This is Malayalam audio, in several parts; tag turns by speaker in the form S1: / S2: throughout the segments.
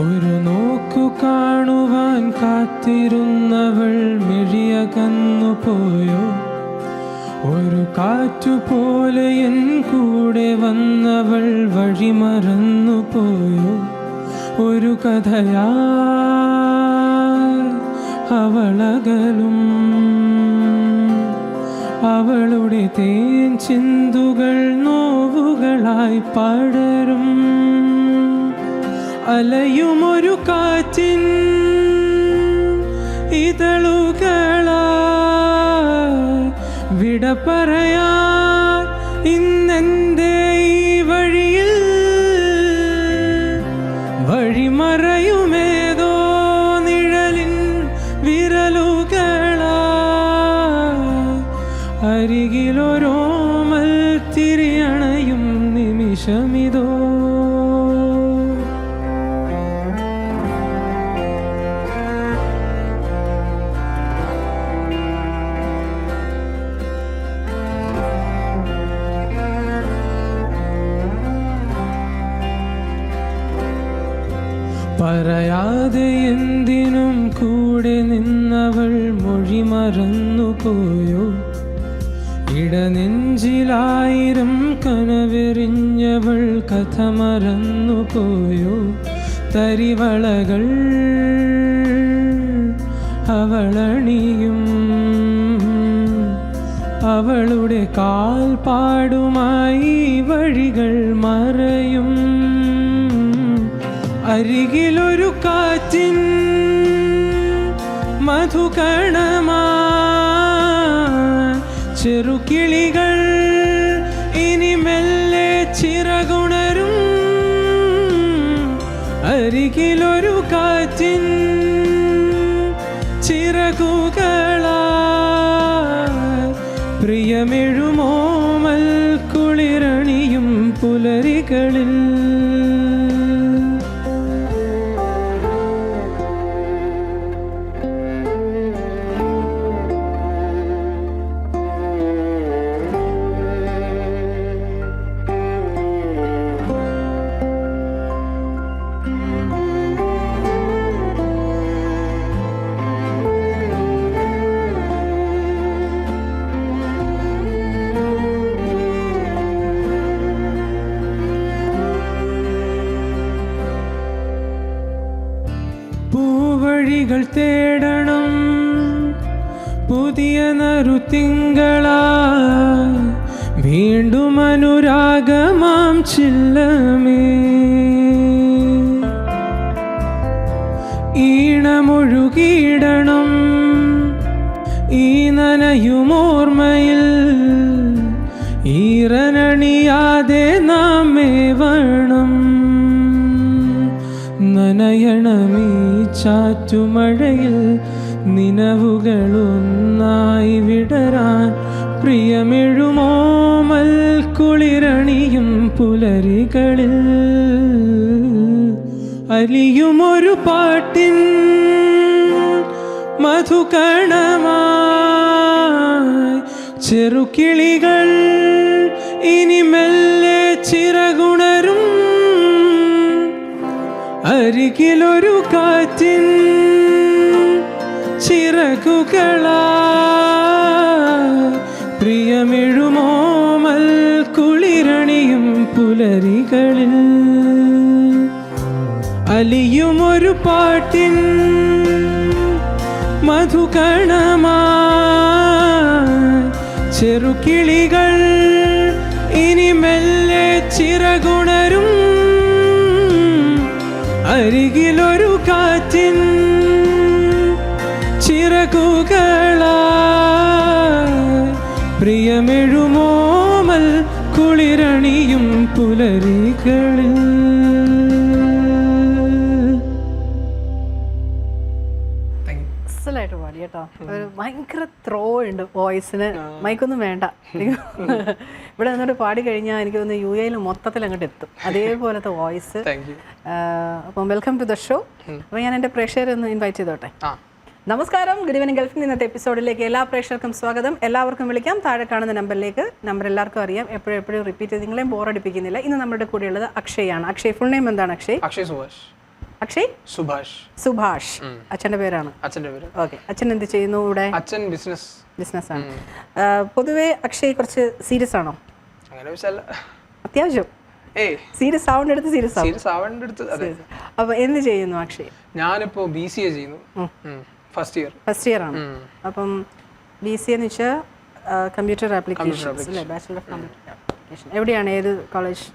S1: ഒരു നോക്കു കാണുവാൻ കാത്തിരുന്നവൾ മിഴിയകന്നു പോയോ? ഒരു കാറ്റുപോലെ എൻ കൂടെ വന്നവൾ വഴിമറന്നു പോയോ? ഒരു കഥയാ അവളകലും, അവളുടെ തേൻ ചിന്തുകൾ നോവുകളായി പടരും. അലയുമൊരു കാറ്റിൻ ഇതളുകളായി വിട പറയാൻ ഇന്നെൻ്റെ ഈ വഴിയിൽ വഴിമറയുമേതോ നിഴലിൻ വിരലുകളായി അരികിലൊരോമൽ തിരിയണയും നിമിഷമിതോ. പറയാതെ എന്തിനും കൂടെ നിന്നവൾ മൊഴി മറന്നു പോയോ? ഇടനെഞ്ചിലായിരം കനവെറിഞ്ഞവൾ കഥ മറന്നു പോയോ? തരിവളകൾ അവളണിയും, അവളുടെ കാൽപ്പാടുമായി വഴികൾ മറയും. അരികിലൊരു കാറ്റിൻ മധുകണമായി ചെറുകിളികൾ ഇനി മെല്ലെ ചിറകുണരും. അരികിലൊരു കാറ്റിൻ ചിറകുകളായി പ്രിയമെഴുമോമൽ കുളിരണിയും പുലരികളിൽ. പൂവഴികൾ തേടണം പുതിയ നറുതിങ്കളായി, വീണ്ടും അനുരാഗമാം ചില്ലമേ. ഈണമൊഴുകിയിടണം ഈ നനയുമോർമ്മയിൽ, ഈറനണിയാതെ നാം മേവണം. നനയണമീ ചാറ്റുമഴയിൽ നിനവുകളൊന്നായി വിടരാൻ, പ്രിയമെഴുമോമൽ കുളിരണിയും പുലരികളിൽ. അലിയുമൊരു പാട്ടിൻ മധുകണമായി ചെറുകിളികൾ ഇനി മെല്ലെ ചിറകുണരും. അരികിലൊരു കാറ്റിൻ ചിറകുകളായി പ്രിയമെഴുമോമൽ കുളിരണിയും പുലരികളിൽ. അലിയുമൊരു പാട്ടിൻ മധുകണമായി ചെറുകിളികൾ ഇനി മെല്ലെ ചിറകുണരും. അരികിലൊരു കാറ്റിൻ ചിറകുകളായി പ്രിയമെഴുമോമൽ കുളിരണിയും പുലരികളിൽ.
S2: ായിട്ട് പാടി കേട്ടോ. ഒരു ഭയങ്കര ത്രോ ഉണ്ട് വോയിസിന്. മൈക്കൊന്നും വേണ്ട. ഇവിടെ നിന്നോട്ട് പാടി കഴിഞ്ഞാൽ എനിക്ക് തോന്നുന്നു യു എയിൽ മൊത്തത്തിൽ അങ്ങോട്ട് എത്തും, അതേപോലത്തെ വോയിസ്. അപ്പം വെൽക്കം ടു ദ ഷോ. അപ്പോൾ ഞാൻ എൻ്റെ പ്രേക്ഷകരെ ഒന്ന് ഇൻവൈറ്റ് ചെയ്തോട്ടെ. നമസ്കാരം, ഗുഡ് ഈവനിങ് ഗൾഫിൽ ഇന്നത്തെ എപ്പിസോഡിലേക്ക് എല്ലാ പ്രേക്ഷകർക്കും സ്വാഗതം. എല്ലാവർക്കും വിളിക്കാം താഴെ കാണുന്ന നമ്പറിലേക്ക്. നമ്പർ എല്ലാവർക്കും അറിയാം, എപ്പോഴും റിപ്പീറ്റ് ചെയ്ത് നിങ്ങളെയും ബോറടിപ്പിക്കുന്നില്ല. ഇന്ന് നമ്മുടെ കൂടെയുള്ളത് അക്ഷയാണ്. അക്ഷയ്, ഫുൾ നെയിം എന്താണ് അക്ഷയ്?
S1: അക്ഷയ് സുഭാഷ്.
S2: അക്ഷയ്? സുഭാഷ്. അച്ഛൻ്റെ പേരാണ്?
S3: അച്ഛൻ്റെ പേര്.
S2: ഓക്കെ. അച്ഛൻ എന്ത് ചെയ്യുന്നു ഇവിടെ?
S3: അച്ഛൻ ബിസിനസ്സാണ്.
S2: പൊതുവേ അക്ഷയ് കുറച്ച് സീരിയസ് ആണോ?
S3: അങ്ങനെ വെച്ചാൽ
S2: അത്യാവശ്യം സീരിയസ് ആവേണ്ടടുത്ത് സീരിയസ്
S3: ആവേണ്ടടുത്ത്.
S2: അപ്പോൾ എന്ത് ചെയ്യുന്നു അക്ഷയ്?
S3: ഞാനിപ്പോൾ BCA ചെയ്യുന്നു, ഫസ്റ്റ് ഇയർ ആണ്.
S2: അപ്പം BCA എന്ന് വെച്ചാൽ കമ്പ്യൂട്ടർ ആപ്ലിക്കേഷൻസ് അല്ലേ? Bachelor of computer application. എവിടെയാണ്? ഏത് കോളേജ്?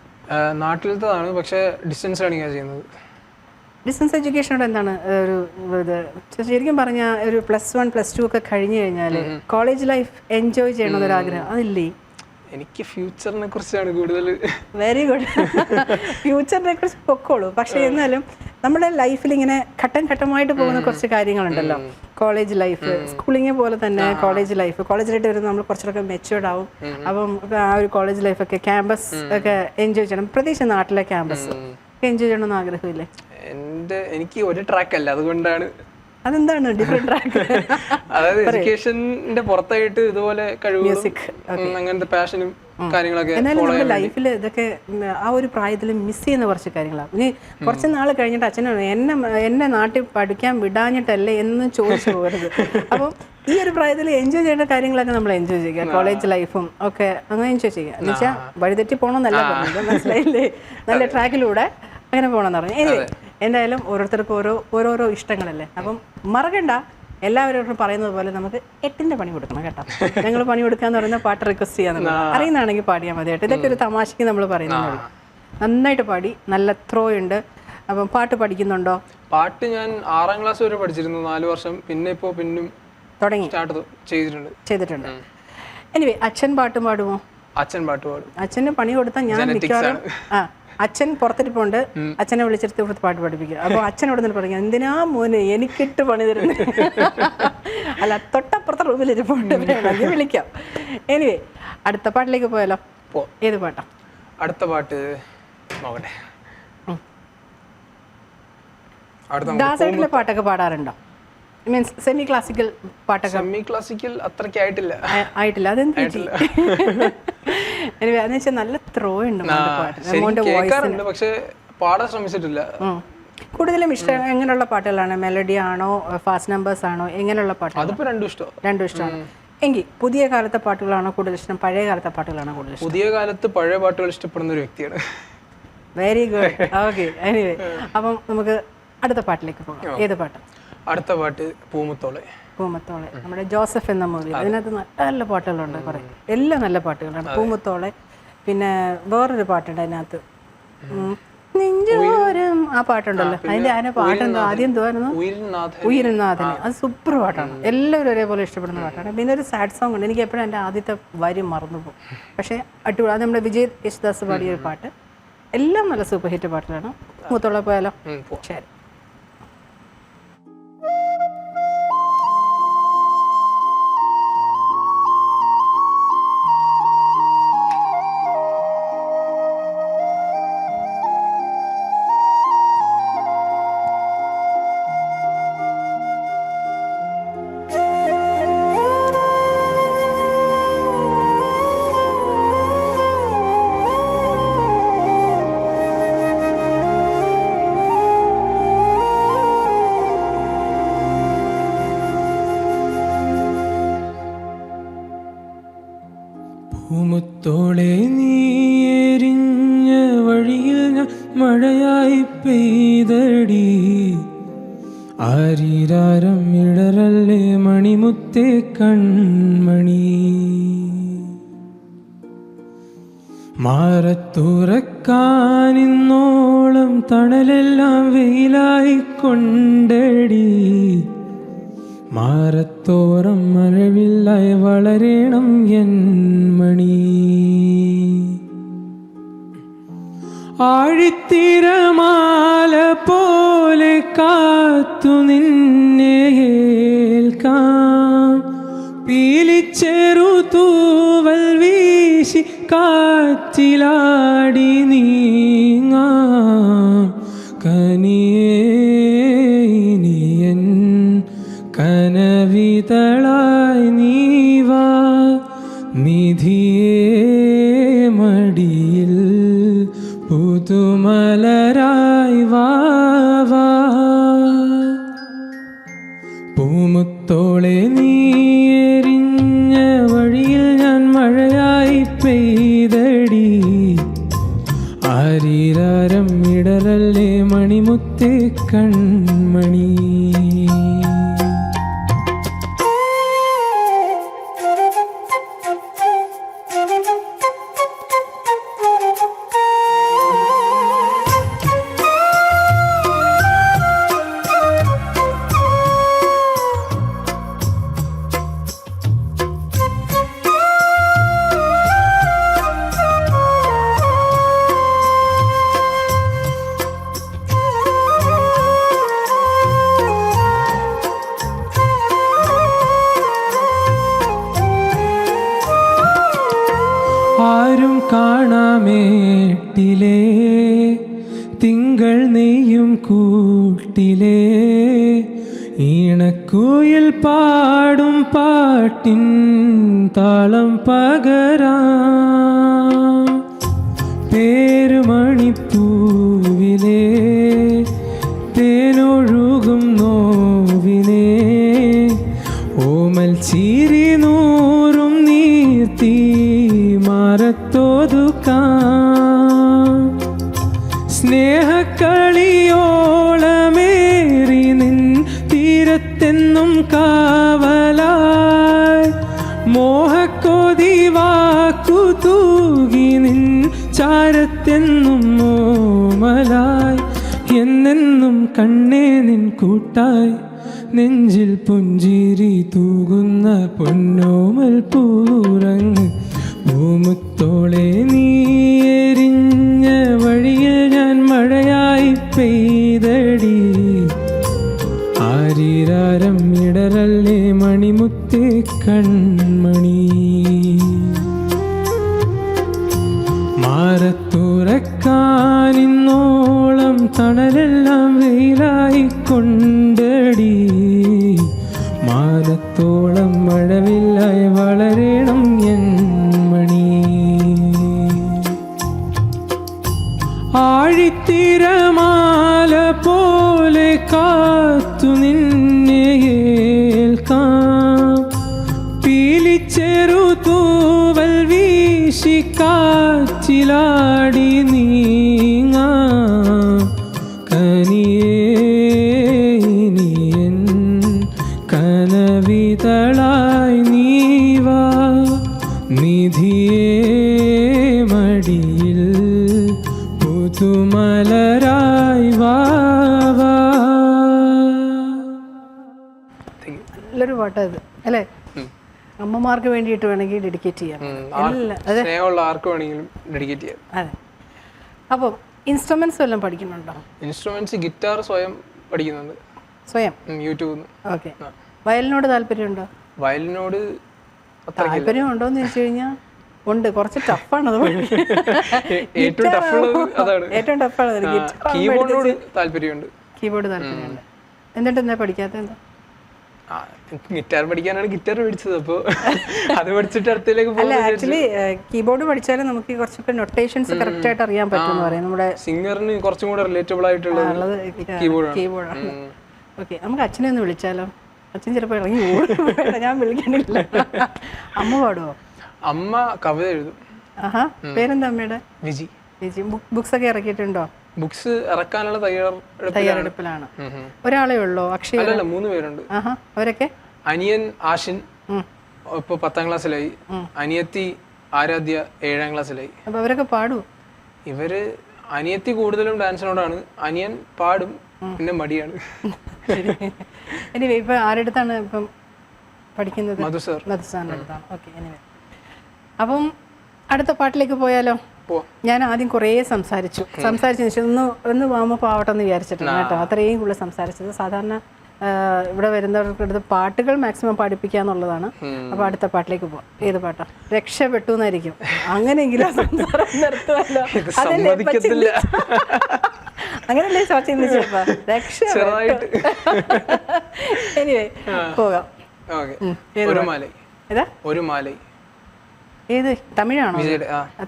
S3: നാട്ടിലത്തതാണ്, പക്ഷേ ഡിസ്റ്റൻസ് ലേണിംഗ് ആണ് ചെയ്യുന്നത്.
S2: ഡിസ്റ്റൻസ് എഡ്യൂക്കേഷനോട് എന്താണ് ഒരു ഇത്? ശരിക്കും പറഞ്ഞാൽ ഒരു +1 +2 ഒക്കെ കഴിഞ്ഞു കഴിഞ്ഞാൽ കോളേജ് ലൈഫ് എൻജോയ് ചെയ്യണമെന്നൊരു ആഗ്രഹം അതില്ലേ?
S3: എനിക്ക് ഫ്യൂച്ചറിനെ കുറിച്ചാണ് കൂടുതൽ.
S2: Very good. ഫ്യൂച്ചറിനെ കുറിച്ച് പൊക്കോളൂ. പക്ഷേ എന്നാലും നമ്മുടെ ലൈഫിൽ ഇങ്ങനെ ഘട്ടം ഘട്ടമായിട്ട് പോകുന്ന കുറച്ച് കാര്യങ്ങളുണ്ടല്ലോ. കോളേജ് ലൈഫ്, സ്കൂളിങ് പോലെ തന്നെ കോളേജ് ലൈഫായിട്ട് വരുമ്പോൾ നമ്മൾ കുറച്ചുകൂടെ മെച്ചുവേർഡ് ആവും. അപ്പം ആ ഒരു കോളേജ് ലൈഫൊക്കെ, ക്യാമ്പസ് ഒക്കെ എൻജോയ് ചെയ്യണം. പ്രത്യേകിച്ച് നാട്ടിലെ ക്യാമ്പസ് എൻജോയ് ചെയ്യണമെന്ന് ആഗ്രഹമില്ലേ?
S3: എനിക്ക് ഒരു ട്രാക്ക് അല്ല, അതുകൊണ്ടാണ്.
S2: അതെന്താണ് ഡിഫറെന്റ് ട്രാക്ക്?
S3: അതായത് എഡ്യൂക്കേഷന്റെ പുറത്തായിട്ട് ഇതുപോലെ കഴിവുകളും അങ്ങനത്തെ പാഷനും കാര്യങ്ങളൊക്കെ.
S2: എന്നാലും നമ്മുടെ ലൈഫിൽ ഇതൊക്കെ ആ ഒരു പ്രായത്തിൽ മിസ് ചെയ്യുന്ന കുറച്ച് കാര്യങ്ങളാണ്. ഇനി കുറച്ച് നാൾ കഴിഞ്ഞിട്ട് അച്ഛനോട് എന്നെ നാട്ടിൽ പഠിക്കാൻ വിടാഞ്ഞിട്ടല്ലേ എന്ന് ചോദിച്ചു പോകരുത്. അപ്പം ഈ ഒരു പ്രായത്തിൽ എൻജോയ് ചെയ്യേണ്ട കാര്യങ്ങളൊക്കെ നമ്മൾ എൻജോയ് ചെയ്യുക. കോളേജ് ലൈഫും ഒക്കെ അങ്ങനെ എൻജോയ് ചെയ്യുക. എന്ന് വെച്ചാൽ വഴിതെറ്റി പോകണമെന്നല്ല പറഞ്ഞത്, മനസ്സിലായില്ലേ? നല്ല ട്രാക്കിലൂടെ അങ്ങനെ പോകണമെന്ന് പറഞ്ഞു. എന്തായാലും ഓരോരുത്തർക്കും ഓരോരോ ഇഷ്ടങ്ങളല്ലേ. അപ്പം മറക്കണ്ട, എല്ലാവരോടും പറയുന്നത് പോലെ നമുക്ക് 8ന്റെ പണി കൊടുക്കണം കേട്ടോ. ഞങ്ങൾ പണി കൊടുക്കാന്ന് പറയുന്ന പാട്ട് റിക്വസ്റ്റ് ചെയ്യാന്ന് അറിയുന്നതാണെങ്കിൽ പാടിയാൽ മതി കേട്ടോ. ഇതൊക്കെ ഒരു തമാശക്ക് നമ്മൾ പറയുന്നത്. നന്നായിട്ട് പാടി, നല്ല ത്രോ ഉണ്ട്. അപ്പം പാട്ട് പഠിക്കുന്നുണ്ടോ?
S3: പാട്ട് ഞാൻ 6ാം ക്ലാസ് വരെ പഠിച്ചിരുന്നു, 4 വർഷം. പിന്നെ ഇപ്പോൾ പിന്നും
S2: തുടങ്ങി ചെയ്തിട്ടുണ്ട്. എനിവേ, അച്ഛൻ പാട്ട് പാടുമോ?
S3: അച്ഛൻ പാട്ട് പാടും.
S2: അച്ഛന് പണി കൊടുത്താൽ ഞാൻ മിക്കവാറും അച്ഛൻ പുറത്തിരിപ്പുണ്ട്, അച്ഛനെ വിളിച്ചെടുത്ത് ഇവിടുത്തെ പാട്ട് പഠിപ്പിക്കുക. അപ്പോൾ അച്ഛൻ ഇവിടെ നിന്ന് പഠിക്കുക, എന്തിനാ മോനെ എനിക്കിട്ട് പണി തരുന്നത്? അല്ല, തൊട്ടപ്പുറത്തെ റൂമിലിരിപ്പുണ്ട്, വേണമെങ്കിൽ വിളിക്കാം. എനിവേ, അടുത്ത പാട്ടിലേക്ക് പോയാലോ? ഏത് പാട്ടാ?
S3: അടുത്ത പാട്ട് നോക്കട്ടെ.
S2: ദാസേട്ടൻ്റെ പാട്ടൊക്കെ പാടാറുണ്ടോ? മീൻസ് സെമി ക്ലാസിക്കൽ പാട്ടൊക്കെ?
S3: സെമി ക്ലാസിക്കൽ അത്രയ്ക്ക് ആയിട്ടില്ല.
S2: അതെന്ത് പറ്റി? എന്ന് വെച്ചാൽ നല്ല ത്രോ ഉണ്ട്
S3: പക്ഷെ പാടാൻ ശ്രമിച്ചിട്ടില്ല.
S2: കൂടുതലും ഇഷ്ടം എങ്ങനെയുള്ള പാട്ടുകളാണ്? മെലഡി ആണോ, ഫാസ്റ്റ് നമ്പേഴ്സ് ആണോ, എങ്ങനെയുള്ള പാട്ടുകൾ?
S3: അതിപ്പോ രണ്ടും
S2: ഇഷ്ടമാണ്. എങ്കിൽ പുതിയ കാലത്തെ പാട്ടുകളാണോ കൂടുതൽ ഇഷ്ടം, പഴയ കാലത്തെ പാട്ടുകളാണോ കൂടുതൽ ഇഷ്ടം?
S3: പുതിയ കാലത്ത് പഴയ പാട്ടുകൾ ഇഷ്ടപ്പെടുന്ന ഒരു വ്യക്തിയാണ്.
S2: Very good. ഓക്കെ. എനിവേ, അപ്പം നമുക്ക് അടുത്ത പാട്ടിലേക്ക് പോകാം. ഏത് പാട്ട്?
S3: അടുത്ത പാട്ട് പൂമുത്തോളെ.
S2: നമ്മുടെ ജോസഫ് എന്ന മൂവി. അതിനകത്ത് നല്ല പാട്ടുകളുണ്ട്, കുറെ, എല്ലാം നല്ല പാട്ടുകളാണ്. പൂമുത്തോളെ, പിന്നെ വേറൊരു പാട്ടുണ്ട് അതിനകത്ത്, നെഞ്ചോരം, ആ പാട്ടുണ്ടല്ലോ. അതിന്റെ പാട്ടെന്തോ ആദ്യം എന്തുവായിരുന്നു? ഉയരുന്നാഥന്. അത് സൂപ്പർ പാട്ടാണ്, എല്ലാവരും ഒരേപോലെ ഇഷ്ടപ്പെടുന്ന പാട്ടാണ്. പിന്നെ ഒരു സാഡ് സോങ് ഉണ്ട്, എനിക്ക് എപ്പോഴും എൻ്റെ ആദ്യത്തെ വരി മറന്നുപോകും. പക്ഷേ അടിപൊളി, അത് നമ്മുടെ വിജയ് യേശുദാസ് പാടിയ ഒരു പാട്ട്. എല്ലാം നല്ല സൂപ്പർ ഹിറ്റ് പാട്ടുകളാണ്. പൂമുത്തോളെ പോയാലോ? ശരി.
S1: പൂമുത്തോളെ നീ എരിഞ്ഞ വഴിയിൽ ഞാൻ മഴയായി പെയ്തടി, ആരീരാരം ഇടറല്ലേ മണിമുത്തേ കൺമണി, മാറത്തുറക്കാനിന്നോളം തണലെല്ലാം വെയിലായി കൊണ്ടടി, മാറത്തോറം മഴവില്ലായി വളരണം എൻ മണി, ആഴിത്തിരമാല പോലെ കാത്തു നിന്നെ ഏൽക്കാം, പീലിച്ചെറു തൂവൽ വീശി കാറ്റിലാടി നീങ്ങാം, കനിയേനിയൻ കനവിതളായി നീവാ, നിധിയേ മടിയിൽ പുതുമലരായി വാവാ. പൂമുത്തോളെ നീ എരിഞ്ഞ വഴിയിൽ ഞാൻ മഴയായി പെയ്തടി. ആരീരാരം ഇടലല്ലേ മണിമുത്തേ കൺമണി. ആരും കാണാമേട്ടിലേ തിങ്കൾ നെയ്യും കൂട്ടിലേ ഈണക്കുയിൽ പാടും പാട്ടിൻ താളം പകരാം. പേരുമണിപ്പൂവിലേ തേനൊഴുകും നോവിനേ ഓമൽ ചിരി നൂറും നീർത്തി മാറത്തോതുക്കാം. സ്നേഹക്കളിയോളമേറി നിൻ തീരത്തെന്നും കാവലായി മോഹക്കൊതി വാക്കു തൂകി നിൻ ചാരത്തെന്നും മോമലായി എന്നെന്നും കണ്ണേ നിൻ കൂട്ടായി നെഞ്ചിൽ പുഞ്ചിരി തൂകുന്ന പൊന്നോമൽ പൂരങ്ങ്. പൂമുത്തോളെ നീ എരിഞ്ഞ വഴിയിൽ ഞാൻ മഴയായി പെയ്തടി. ആരീരാരം ഇടലല്ലേ മണിമുത്തേ കൺമണി. മാറത്തുറക്കാനിന്നോളം തണലെല്ലാം വെയിലായി കൊണ്ടടി. മാനത്തോളം മഴവില്ലായി വളരണം എൻ മണി. ആഴിത്തിരമാല പോലെ കാത്തു നിന്നെ ഏൽക്കാം. പീലിച്ചെറു തൂവൽ വീശി കാറ്റിലാടി നീങ്ങാം. കനിയേ നീയൻ കനവിതളായി നീവാ. നിധിയേ മടിയിൽ പുതുമലരായി വാവാ.
S2: നല്ലൊരു പാട്ടത് അല്ലേ? അമ്മമാർക്ക് വേണ്ടിയിട്ട് വേണമെങ്കിൽ ഡെഡിക്കേറ്റ് ചെയ്യാം.
S3: സ്നേഹമുള്ള ആർക്ക് വേണമെങ്കിലും ഡെഡിക്കേറ്റ് ചെയ്യാം.
S2: അതെ. അപ്പോൾ ഇൻസ്ട്രുമെന്റ്സ് വല്ലതും പഠിക്കുന്നുണ്ടോ?
S3: ഇൻസ്ട്രുമെന്റ്സ് ഗിറ്റാർ സ്വയം പഠിക്കുന്നുണ്ട്.
S2: സ്വയം?
S3: യൂട്യൂബിൽ നിന്ന്.
S2: ഓക്കെ. വയലിനോട് താല്പര്യമുണ്ടോ?
S3: വയലിനോട്
S2: താല്പര്യം ഉണ്ടോന്ന് ചോദിച്ചു കഴിഞ്ഞാൽ ഉണ്ട്. കുറച്ച് ടഫാണ് അത്.
S3: ഏറ്റവും ടഫാണ്. കീബോർഡിനോട് താല്പര്യമുണ്ട്.
S2: കീബോർഡ് താല്പര്യമുണ്ട്. എന്നിട്ട് എന്താ പഠിക്കാത്ത? എന്താ
S3: ഗിറ്റാർ പഠിക്കാനാണ് ഗിറ്റാർ പഠിച്ചത്. അപ്പോൾ അത് പഠിച്ചിട്ട് അടുത്തേക്ക്
S2: അല്ല, ആക്ച്വലി കീബോർഡ് പഠിച്ചാലും നമുക്ക് കുറച്ചൊക്കെ നൊട്ടേഷൻസ് കറക്റ്റ് ആയിട്ട് അറിയാൻ പറ്റും. പറയാം നമ്മുടെ
S3: സിംഗറിന് കുറച്ചും കൂടെ റിലേറ്റബിൾ ആയിട്ടുള്ളത്
S2: കീബോർഡാണ്. ഓക്കെ, നമുക്ക് അച്ഛനെ ഒന്ന് വിളിച്ചാലോ? അച്ഛൻ ചിലപ്പോൾ ഇറങ്ങി ഓടും. ഞാൻ വിളിക്കണില്ല. അമ്മ പാടുവോ?
S3: അമ്മ കവിത എഴുതും.
S2: ആഹാ, പേരെന്താ അമ്മയുടെ?
S3: വിജി.
S2: വിജി. ബുക്സ് ഒക്കെ ഇറക്കിയിട്ടുണ്ടോ?
S3: ബുക്സ് ഇറക്കാനുള്ള
S2: തയ്യാറെടുപ്പിലാണ്. ഒരാളേ ഉള്ളോ? അക്ഷയ?
S3: 3 പേരുണ്ട്.
S2: ആഹാ, അവരൊക്കെ?
S3: അനിയൻ ആഷിൻ ഇപ്പൊ 10ാം ക്ലാസ്സിലായി. അനിയത്തി ആരാധ്യ 7ാം ക്ലാസ്സിലായി.
S2: അപ്പൊ അവരൊക്കെ പാടുവോ?
S3: ഇവര് അനിയത്തി കൂടുതലും ഡാൻസിനോടാണ്, അനിയൻ പാടും, പിന്നെ മടിയാണ്.
S2: എനിവേ, ഇപ്പൊ ആരുടെ അടുത്താണ് ഇപ്പം പഠിക്കുന്നത്?
S3: മധുസാർ.
S2: മധുസാറിന്റെ അടുത്താണ്. ഓക്കെ, എനിവേ, അപ്പം അടുത്ത പാട്ടിലേക്ക് പോയാലോ? ഞാൻ ആദ്യം കുറേ സംസാരിച്ചതിന് ഒന്ന് വാമപ്പ് ആവട്ടെ എന്ന് വിചാരിച്ചിട്ടുണ്ട് കേട്ടോ. അത്രയും കൂടുതൽ സംസാരിച്ചത്. സാധാരണ ഇവിടെ വരുന്നവർക്ക് അടുത്ത് പാട്ടുകൾ മാക്സിമം പഠിപ്പിക്കുക എന്നുള്ളതാണ്. അപ്പൊ അടുത്ത പാട്ടിലേക്ക് പോവാം. ഏത് പാട്ടാ? രക്ഷപ്പെട്ടു എന്നായിരിക്കും. അങ്ങനെയെങ്കിലും സംസാരം നിർത്തുമല്ലോ. അങ്ങനല്ലേ ചിന്തിച്ചപ്പോ രക്ഷപ്പെട്ടു. എനിവേ, പോകാം. ഏത്? തമിഴാണോ?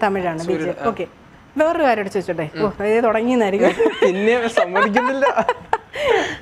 S2: തമിഴാണ്. വിജയ്. ഓക്കെ, വേറൊരു കാര്യം ചോദിച്ചോട്ടെ. ഓ, ഇത് തുടങ്ങിയെന്നായിരിക്കും.
S3: പിന്നെ സമ്മതിക്കുന്നില്ല.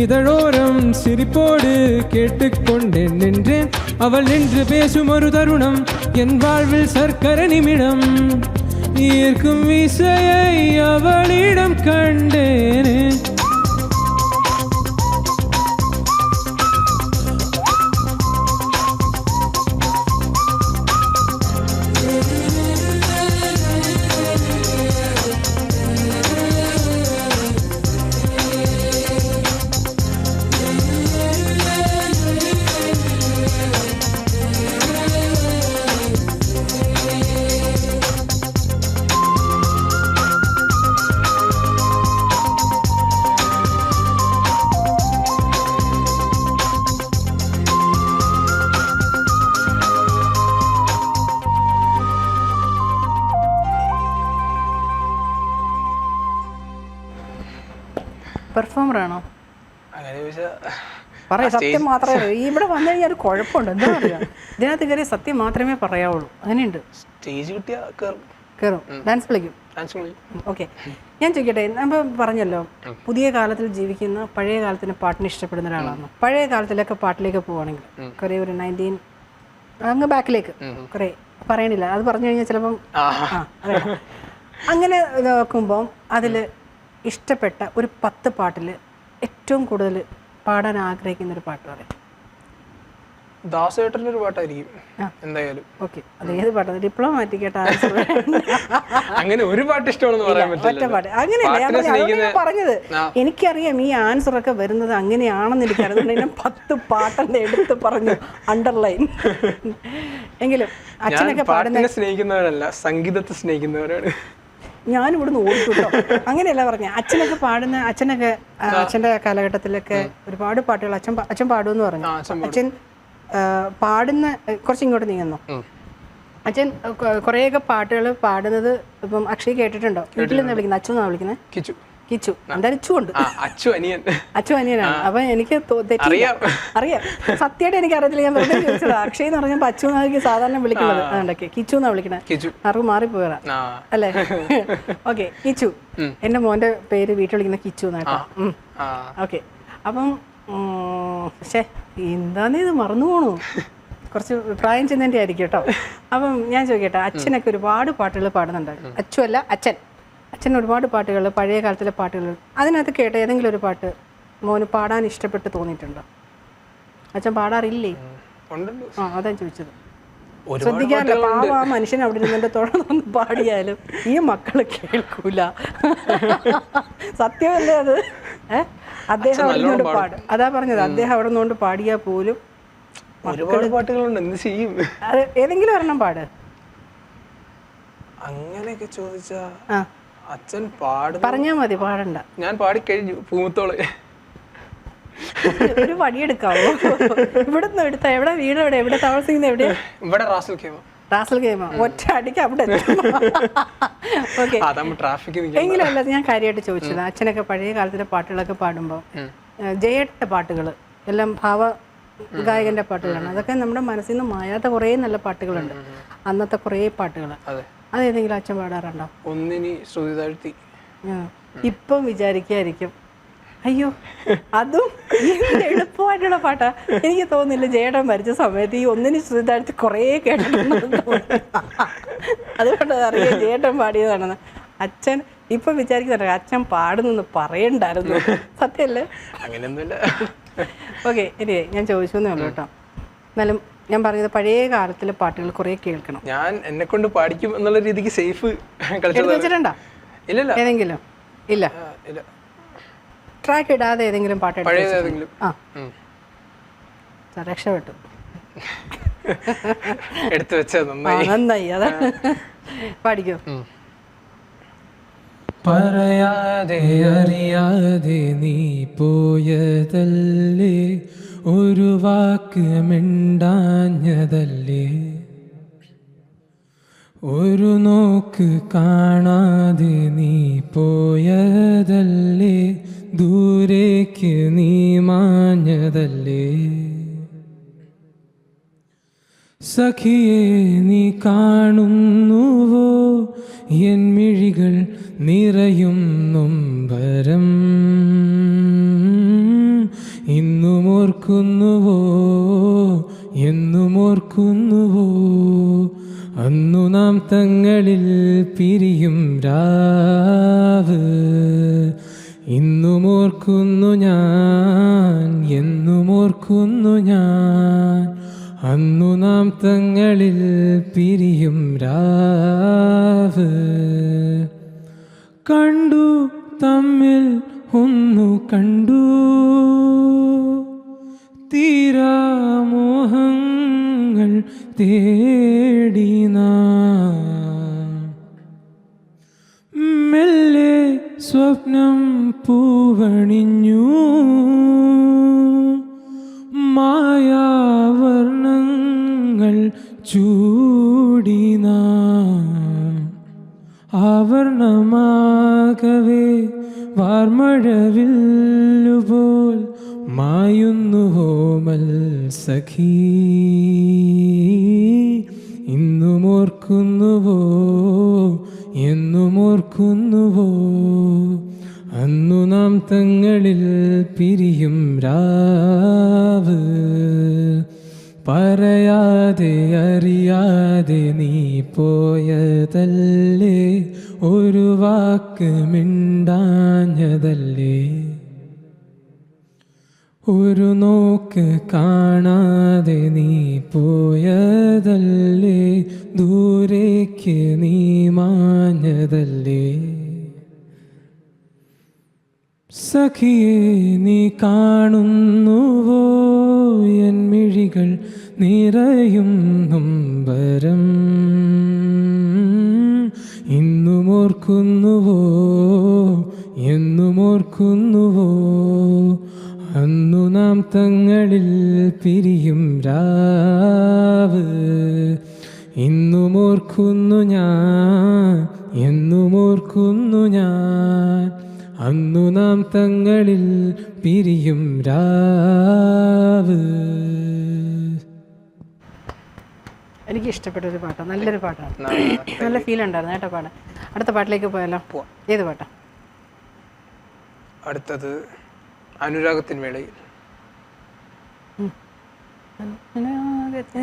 S1: இதழோரம் சிரிப்போடு கேட்டுக்கொண்டேன் நின்றேன். அவள் நின்று பேசும் ஒரு தருணம் என் வாழ்வில் சர்க்கரை நிமிடம். ஈர்க்கும் இசையை அவளிடம் கண்டேனே.
S2: പെർഫോമർ ആണോ?
S3: അങ്ങനെ ചോദിച്ചാൽ
S2: പറയാം, സത്യം മാത്രമേ. ഇവിടെ വന്നു കഴിഞ്ഞാൽ ഒരു കുഴപ്പമുണ്ട്, എന്താ പറയുക, ഇതിനകത്ത് കയറി സത്യം മാത്രമേ പറയാവുള്ളൂ. അങ്ങനെയുണ്ട്.
S3: സ്റ്റേജ് കിട്ടിയാൽ
S2: കയറും, ഡാൻസ് കളിക്കും. ഓക്കെ, ഞാൻ ചോദിക്കട്ടെ, നമ്മൾ പറഞ്ഞല്ലോ പുതിയ കാലത്തിൽ ജീവിക്കുന്ന പഴയ കാലത്തിന് പാട്ടിന് ഇഷ്ടപ്പെടുന്ന ഒരാളാണ്. പഴയ കാലത്തിലൊക്കെ പാട്ടിലേക്ക് പോവുകയാണെങ്കിൽ കുറേ ഒരു 19 അങ്ങ് ബാക്കിലേക്ക് കുറേ പറയണില്ല, അത് പറഞ്ഞു കഴിഞ്ഞാൽ ചിലപ്പം അങ്ങനെ നോക്കുമ്പം അതിൽ ഇഷ്ടപ്പെട്ട ഒരു 10 പാട്ടിൽ ഏറ്റവും കൂടുതൽ പാടാൻ ആഗ്രഹിക്കുന്ന ഒരു പാട്ട് പറയും.
S3: ദാസേട്ടൻ്റെ ഒരു പാട്ടായിരിക്കും എന്തായാലും.
S2: ഓക്കെ, അത് ഏത് പാട്ടാണ്? ഡിപ്ലോമാറ്റിക് ആയിട്ട് ആൻസർ.
S3: അങ്ങനെ ഒരു പാട്ട് ഇഷ്ടമാണെന്ന് പറയാൻ പറ്റില്ല.
S2: ഒറ്റ പാട്ട് അങ്ങനെയല്ല പറഞ്ഞത്. എനിക്കറിയാം ഈ ആൻസർ ഒക്കെ വരുന്നത് അങ്ങനെയാണെന്ന് എനിക്കറിയാം. 10 പാട്ടെന്ന് എടുത്ത് പറഞ്ഞു, അണ്ടർലൈൻ. എങ്കിലും അച്ഛനൊക്കെ പാടുന്ന
S3: സ്നേഹിക്കുന്നവരല്ല, സംഗീതത്തെ സ്നേഹിക്കുന്നവരാണ്.
S2: ഞാനിവിടുന്ന് ഓടിക്കൂട്ടോ, അങ്ങനെയല്ല പറഞ്ഞ. അച്ഛനൊക്കെ അച്ഛൻ്റെ കാലഘട്ടത്തിലൊക്കെ ഒരുപാട് പാട്ടുകൾ അച്ഛൻ പാടുമെന്ന് പറഞ്ഞു. അച്ഛൻ പാടുന്ന കുറച്ച് ഇങ്ങോട്ട് നീങ്ങുന്നു. അച്ഛൻ കുറേയൊക്കെ പാട്ടുകൾ പാടുന്നത് ഇപ്പം അക്ഷയ് കേട്ടിട്ടുണ്ടോ? വീട്ടിൽ നിന്ന് വിളിക്കുന്നത് അച്ചു എന്നാണ് വിളിക്കുന്നത്. കിച്ചു, എന്തായാലും അച്ചുണ്ട്. അച്ചു അനിയനാണ്. അപ്പൊ എനിക്ക് അറിയാം, സത്യമായിട്ട് എനിക്ക് അറിയത്തില്ല, ഞാൻ വെറുതെ ചോദിച്ചത്. അക്ഷയ് എന്ന് പറഞ്ഞപ്പോൾ അച്ചു എന്നാണ് സാധാരണ വിളിക്കുന്നത്, അതുകൊണ്ടൊക്കെ കിച്ചു എന്നാ വിളിക്കണത്. അറിവ് മാറിപ്പോയതാ അല്ലേ? ഓക്കെ, കിച്ചു. എന്റെ മോന്റെ പേര് വീട്ടിൽ വിളിക്കുന്ന കിച്ചു എന്നാട്ടോ. ഓക്കെ, അപ്പം പക്ഷേ എന്താന്ന് ഇത് മറന്നു പോണു, കുറച്ച് പ്രായം ചെന്നതിൻ്റെ ആയിരിക്കും കേട്ടോ. അപ്പം ഞാൻ ചോദിക്കട്ടെ, അച്ഛനൊക്കെ ഒരുപാട് പാട്ടുകൾ പാടുന്നുണ്ട്. അച്ഛൻ ഒരുപാട് പാട്ടുകൾ, പഴയ കാലത്തിലെ പാട്ടുകൾ, അതിനകത്ത് കേട്ട ഏതെങ്കിലും ഒരു പാട്ട് മോന് പാടാൻ ഇഷ്ടപ്പെട്ട് തോന്നിയിട്ടുണ്ടോ? അച്ഛൻ പാടാറില്ലേ? അതാ ചോദിച്ചത്. ശ്രദ്ധിക്കാറില്ല, പാവ ആ മനുഷ്യൻ അവിടെ ഇരുന്നിട്ട് തുടർന്നൊന്ന് പാടിയാലും ഈ മക്കള് കേൾക്കൂല. സത്യമല്ലേ അത്? അദ്ദേഹം അവിടെ നിന്നുകൊണ്ട് പാടും, അതാ പറഞ്ഞത്. അദ്ദേഹം അവിടെ നിന്നുകൊണ്ട് പാടിയാൽ പോലും അത് ഏതെങ്കിലും ഒരെണ്ണം പാട്.
S3: അങ്ങനെയൊക്കെ ചോദിച്ചാ അച്ഛൻ
S2: പറഞ്ഞാ മതി, പാടണ്ട.
S3: ഞാൻ പാടിക്കഴിഞ്ഞു. പൂത്തോള്
S2: ഒരു പണിയെടുക്കാവോ? ഇവിടുന്ന് എടുത്ത എവിടെ വീട്, എവിടെ താമസിക്കുന്ന, എവിടെയാ?
S3: ഇവിടെ റാസൽ കേമ
S2: ഒറ്റ അടിക്ക് അവിടെ. ഓക്കെ, എങ്കിലും അല്ല, ഞാൻ കാര്യമായിട്ട് ചോദിച്ചത്, അച്ഛനൊക്കെ പഴയ കാലത്തിലെ പാട്ടുകളൊക്കെ പാടുമ്പോൾ ജയേട്ടൻ്റെ പാട്ടുകൾ എല്ലാം ഭാവ ഗായകന്റെ പാട്ടുകളാണ്. അതൊക്കെ നമ്മുടെ മനസ്സിൽ നിന്ന് മായാത്ത കുറേ നല്ല പാട്ടുകളുണ്ട്, അന്നത്തെ കുറേ പാട്ടുകൾ. അതേതെങ്കിലും അച്ഛൻ പാടാറുണ്ടോ? ഇപ്പം വിചാരിക്കായിരിക്കും, അയ്യോ അതും എളുപ്പമായിട്ടുള്ള പാട്ടാ. എനിക്ക് തോന്നുന്നില്ല ജേടൻ മരിച്ച സമയത്ത് ഈ ഒന്നിന് ശ്രുതിതാഴ്ത്തി കുറേ കേട്ടിട്ടുണ്ടെന്ന് തോന്നുന്നു. അതുകൊണ്ട് അറിയാം ജേട്ടൻ പാടിയതാണെന്ന്. അച്ഛൻ ഇപ്പൊ വിചാരിക്കുന്നുണ്ട് അച്ഛൻ പാടുന്നെന്ന് പറയണ്ടായിരുന്നു. സത്യമല്ലേ?
S3: അങ്ങനെയൊന്നുമില്ല.
S2: ഓക്കെ, ഇനി ഞാൻ ചോദിച്ചെന്നേ ഉള്ളൂ കേട്ടോ. എന്നാലും ഞാൻ പറഞ്ഞത് പഴയ കാലത്തിലെ പാട്ടുകൾ കുറേ കേൾക്കണം.
S3: ഞാൻ എന്നെ കൊണ്ട് പാടിക്കും എന്നുള്ള രീതിക്ക് സേഫ്
S2: വെച്ചിട്ടുണ്ടോ? ഏതെങ്കിലും? ഇല്ല, ട്രാക്ക് ഇടാതെ ഏതെങ്കിലും പാട്ട് രക്ഷപ്പെട്ടു. നന്നായി, അതാ പാടിക്കോ.
S1: പറയാതെ അറിയാതെ നീ പോയതല്ലേ, ഒരു വാക്ക് മിണ്ടാഞ്ഞതല്ലേ, ഒരു നോക്ക് കാണാതെ നീ പോയതല്ലേ, ദൂരേക്ക് നീ മാഞ്ഞതല്ലേ. സഖിയെ നീ കാണുന്നുവോ എൻ മിഴികൾ നിറയും നൊമ്പരം, ഓർക്കുന്നുവോ എന്നും ഓർക്കുന്നുവോ അന്നു നാം തങ്ങളിൽ പിരിയും രാവ് ഇന്നും ഓർക്കുന്നു ഞാൻ എന്നും ഓർക്കുന്നു ഞാൻ അന്നു നാം തങ്ങളിൽ പിരിയും രാവ് കണ്ടു തമ്മിൽ ഒന്നു കണ്ടു തീരാമോഹങ്ങൾ തേടി നാം മെല്ലെ സ്വപ്നം പൂവണിഞ്ഞു മായാവർണ്ണങ്ങൾ ചൂടി നാം ആവർണമാകവേ വാർമഴവില്ലുപോൽ മായുന്നുവോമൽ സഖീ ഇന്നും ഓർക്കുന്നുവോ എന്നും ഓർക്കുന്നുവോ അന്നു നാം തങ്ങളിൽ പിരിയും രാവ് പറയാതെ അറിയാതെ നീ പോയതല്ലേ ഒരു വാക്ക് മിണ്ടാഞ്ഞതല്ലേ ഒരു നോക്ക് കാണാതെ നീ പോയതല്ലേ ദൂരേക്ക് നീ മാഞ്ഞതല്ലേ സഖിയെ നീ കാണുന്നുവോ എൻ മിഴികൾ നിറയും നൊമ്പരം ഇന്നും ഓർക്കുന്നുവോ എന്നും ഓർക്കുന്നുവോ അന്നു നാം തങ്ങളിൽ പിരിയും രാവ് ഇന്നും ഓർക്കുന്നു ഞാൻ എന്നും ഓർക്കുന്നു ഞാൻ അന്നു നാം തങ്ങളിൽ പിരിയും രാവ്.
S2: എനിക്ക് ഇഷ്ടപ്പെട്ടൊരു പാട്ടാണ്, നല്ലൊരു പാട്ടാണ്, നല്ല ഫീൽ ഉണ്ടായിരുന്നു കേട്ടോ പാടാൻ. അടുത്ത പാട്ടിലേക്ക് പോയാലോ? ഏത് പാട്ടാ
S3: അടുത്തത്? അനുരാഗത്തിൻ വേളയിൽ.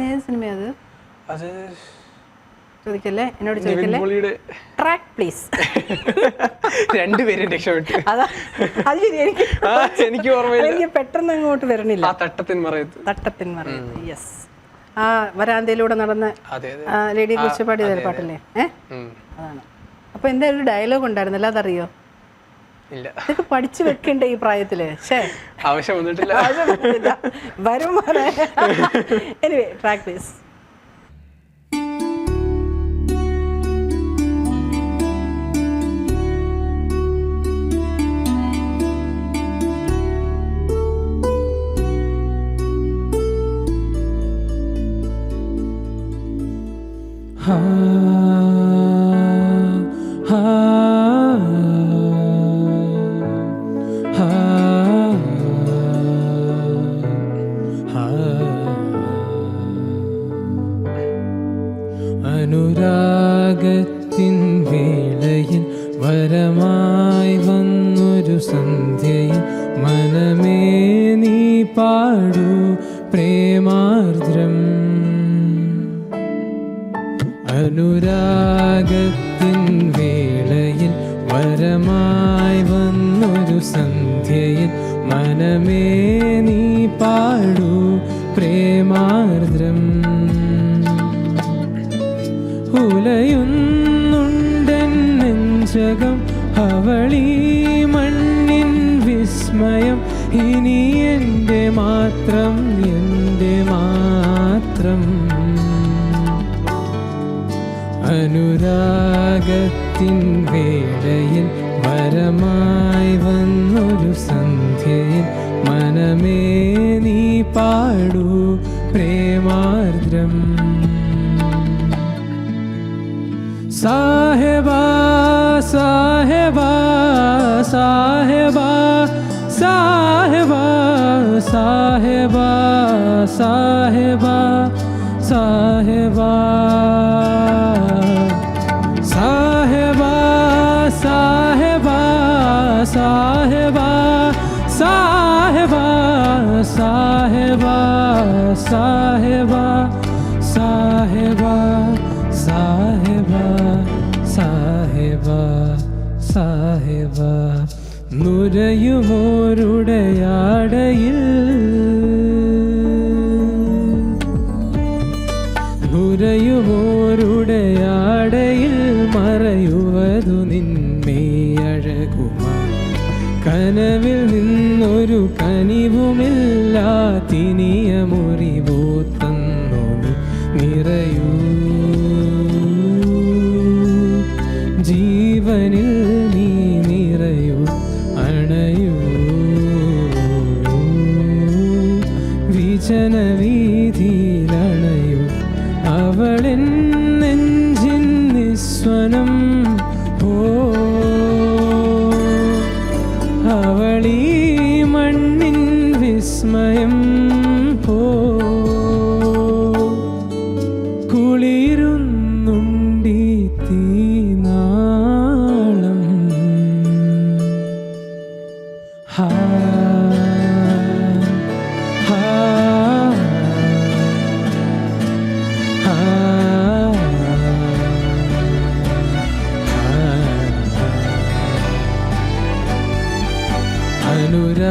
S2: ഏത് സിനിമ അത്?
S3: അത്
S2: ചോദിക്കല്ലേ, എന്നോട് ചോദിക്കല്ലേ. Track please.
S3: രണ്ടുപേരും രക്ഷപ്പെട്ടു.
S2: എനിക്ക് ഓർമ്മയില്ല, എനിക്ക് പെട്ടെന്ന് അങ്ങോട്ട് വരണില്ല.
S3: തട്ടത്തിൻ
S2: മറയത്ത്. യെസ്, ആ വരാന്തയിലൂടെ നടന്ന ലേഡിയെ കുറിച്ച് പാടിയ പാട്ടല്ലേ? അതാണ്. അപ്പൊ എന്തായാലും ഡയലോഗ് ഉണ്ടായിരുന്നല്ലോ, അതറിയോ? ഇതൊക്കെ പഠിച്ചു വെക്കണ്ടേ ഈ പ്രായത്തില്?
S3: ആവശ്യം വന്നിട്ടില്ല.
S2: വരും. Anyway, track please.
S1: അനുരാഗത്തിൻ വേളയിൽ വരമായി വന്നൊരു സന്ധ്യയിൽ മനമേ നീ പാടൂ പ്രേമാർദ്രം. അനുരാഗത്തിൻ വേളയിൽ വരമായി വന്നൊരു സന്ധ്യയിൽ മനമേ നീ പാടൂ പ്രേമാർദ്രം. ഉലയുന്നുണ്ടെൻ നെഞ്ചകം അവളീ മണ്ണിൻ വിസ്മയം, ഇനി എൻ്റെ മാത്രം, എൻ്റെ മാത്രം. അനുരാഗത്തിൻ വേളയിൽ വരമായി വന്നൊരു സന്ധ്യയിൽ മനമേ നീ പാടൂ പ്രേമാർദ്രം. സാഹിബാ സാഹിബാ സാഹിബാ സാഹിബാ സാഹിബാ സാഹിബാ സാഹിബാ സാഹിബാ സാഹിബാ സാഹിബാ സാഹിബാ സാഹിബാ സാഹിബാ സാഹിബാ സാഹിബാ സാഹിബാ സാഹിബാ സാഹിബാ നുരയുമോരുടയാടയിൽ നുരയുമോരുടയാടയിൽ മറയുവതു നിന്മേയഴകുമാ കനവിൽ നിന്നൊരു കനിവുമില്ലാത്തിനിയ മുറിവോ തന്നോളു നിറയൂ ജീവനിൽ നീ നിറയൂ അണയൂ വിജനവീതിയിലണയൂ അവളെൻ നെഞ്ചിൻ നിസ്വനം ഓ അവളീ മണ്ണിൻ വിസ്മയം ഓ കുളിരുന്നുണ്ടി തീനാളം ഹാ ഹാ ഹാ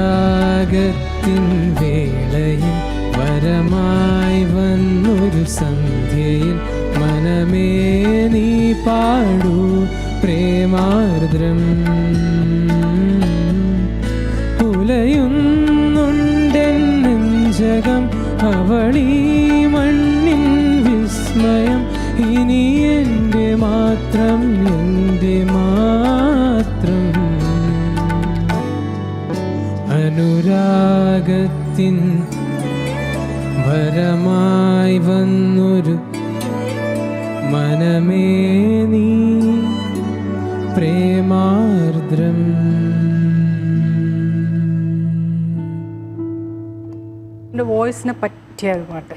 S1: അനുരാഗത്തിൻ വേളയിൽ വരമായി വന്നൊരു സന്ധ്യയിൽ മനമേ നീ പാടൂ പ്രേമാർദ്രം ഉലയുന്നുണ്ടെൻ നെഞ്ചകം അവളീ മണ്ണിൻ വിസ്മയം ഇനി എൻ്റെ മാത്രം എൻ്റെ മാത്രം അനുരാഗത്തിൻ വരമായി വന്നൊരു മനമേ നീ പ്രേമാർദ്രം.
S2: എൻ്റെ വോയിസിനെ പറ്റിയ ഒരു പാട്ട്,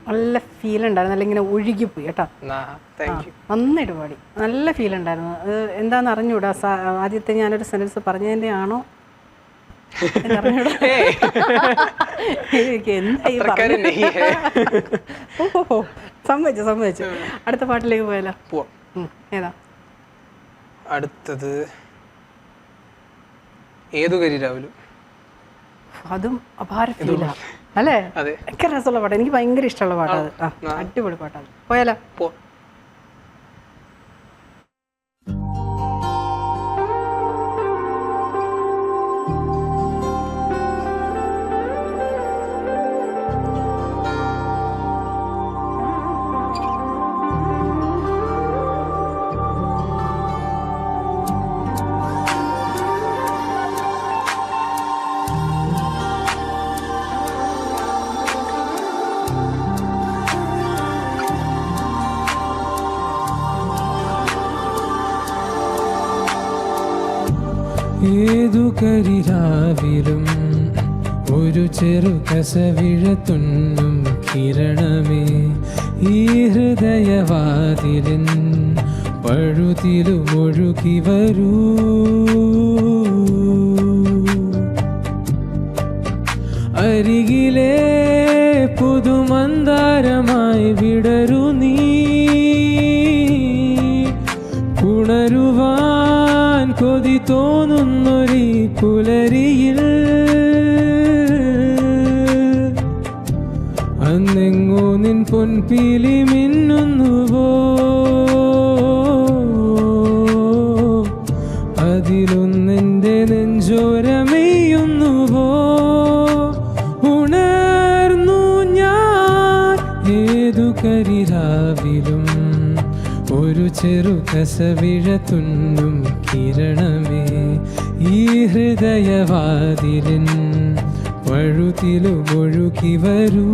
S2: നല്ല ഫീൽ ഉണ്ടായിരുന്നു, നല്ല ഇങ്ങനെ ഒഴുകിപ്പോയി കേട്ടോ. നന്നായിട്ട് പാടി, നല്ല ഫീൽ ഉണ്ടായിരുന്നു. അത് എന്താണെന്ന് അറിഞ്ഞൂടാ, ആദ്യത്തെ ഞാനൊരു സെൻറ്റൻസ് പറഞ്ഞതിൻ്റെ ആണോ എന്നറിഞ്ഞൂടാ. എനിക്ക് എന്തായി പറഞ്ഞു. ഓഹോ, സമ്മതിച്ചു. അടുത്ത പാട്ടിലേക്ക് പോയാലോ? ഏതാ
S3: അടുത്തത്? ഏതു കരിരാവിലും.
S2: അതും അപാര ഫീലാ അല്ലേ? ഭയങ്കര രസമുള്ള പാട്ട്, എനിക്ക് ഭയങ്കര ഇഷ്ടമുള്ള പാട്ടാണ്. അടിപൊളി പാട്ടാണ്. പോയാലോ?
S1: ഏതു കരിരാവിലും ഒരു ചെറു കസവിഴ തുന്നും കിരണമേ, ഈ ഹൃദയവാതിലിൻ പഴുതിലുമൊഴുകി വരൂ. അരികിലെ പുതുമന്ദാരമായി വിടരു നീ, ഉണരുവാൻ കൊതി തോന്നുന്നൊരീ പുലരിയിൽ. അന്നെങ്ങോ നിൻ പൊൻപീലി മിന്നുന്നുവോ, അതിലൊന്നെൻ്റെ നെഞ്ചോരമെയ്യുന്നുവോ. ഉണർന്നു ഞാൻ ഏതു കരിരാവിലും ഒരു ചെറു കസവിഴ തുന്നും കിരണമേ, ഈ ഹൃദയവാതിലിൻ പഴുതിലുമൊഴുകി വരൂ.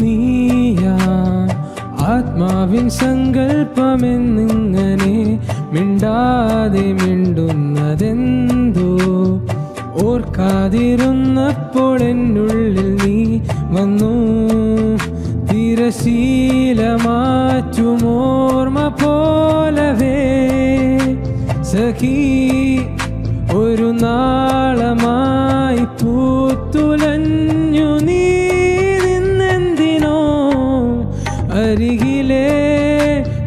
S1: നീയാ ആത്മാവിൻ സങ്കല്പമെന്നിങ്ങനെ മിണ്ടാതെ മിണ്ടുന്നതെന്തോ ഓർക്കാതിരുന്നപ്പോൾ എന്നുള്ളിൽ നീ വന്നു തിരശീല മാറ്റുമോർമ്മ പോലവേ സഖി ഒരു നാളമായി പൂത്തുലഞ്ഞു നീ നിന്നെന്തിനോ അരികിലെ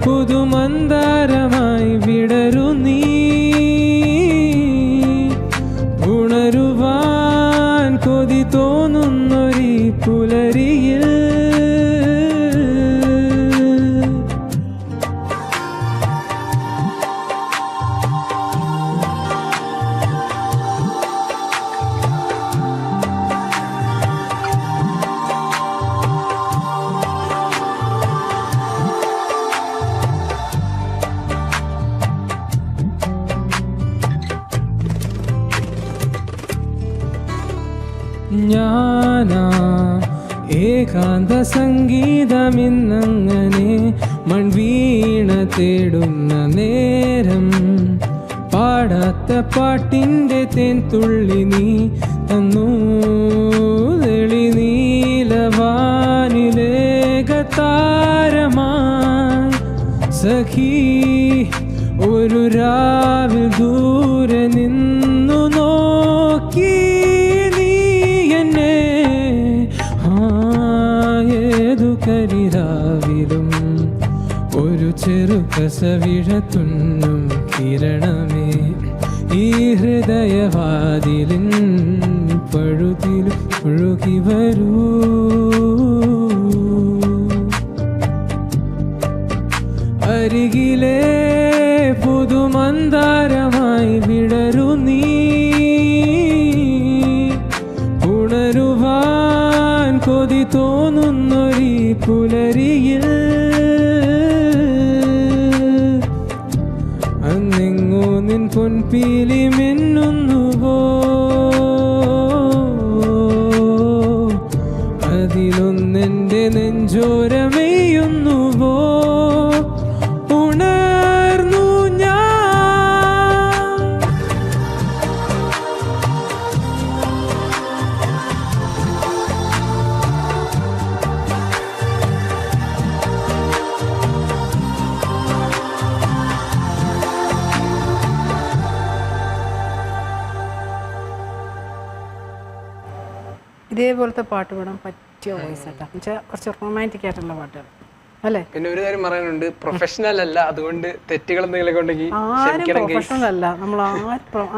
S1: പുതുമന്ദാരമായി വിടരു നീ ഉണരുവാൻ കൊതി തോന്നുന്നൊരീ പുലരിയിൽ ഞാനാ ഏകാന്ത സംഗീതമിന്നങ്ങനെ മൺവീണ തേടുന്ന നേരം പാടാത്ത പാട്ടിൻ്റെ തേൻതുള്ളി നീ തന്നു തെളിനീലവാനിലേകതാരമായി സഖി ഒരു രാവിൽ ദൂരെ നിന്നു നോക്കി ഏതു കരിരാവിലും ഒരു ചെറു കസവിഴ തുന്നും കിരണമേ ഈ ഹൃദയവാതിലിൻ പഴുതിലും ഒഴുകി വരൂ അരികിലെ പുതുമന്ദാരമായി വിടരു നീ ഉണരുവാൻ കൊതി തോന്നുന്നൊരീ പുലരിയിൽ അന്നെങ്ങോ നിൻ പൊൻപീലി മിന്നുന്നുവോ അതിലൊന്നെൻ്റെ നെഞ്ചോരമെയ്യുന്നുവോ ഉണർന്നു ഞാൻ
S2: ഇതേപോലത്തെ പാട്ട് പാടാൻ പറ്റിയ വോയിസ് ആട്ടാ എന്നുവെച്ചാൽ കുറച്ച് റൊമാൻറ്റിക് ആയിട്ടുള്ള പാട്ടുകൾ അല്ലേ?
S3: പിന്നെ ഒരു കാര്യം പറയാനുണ്ട്, പ്രൊഫഷണൽ അല്ല, അതുകൊണ്ട് തെറ്റുകൾ എന്തെങ്കിലും ഉണ്ടെങ്കിൽ
S2: ആരും പ്രൊഫഷണൽ അല്ല, നമ്മൾ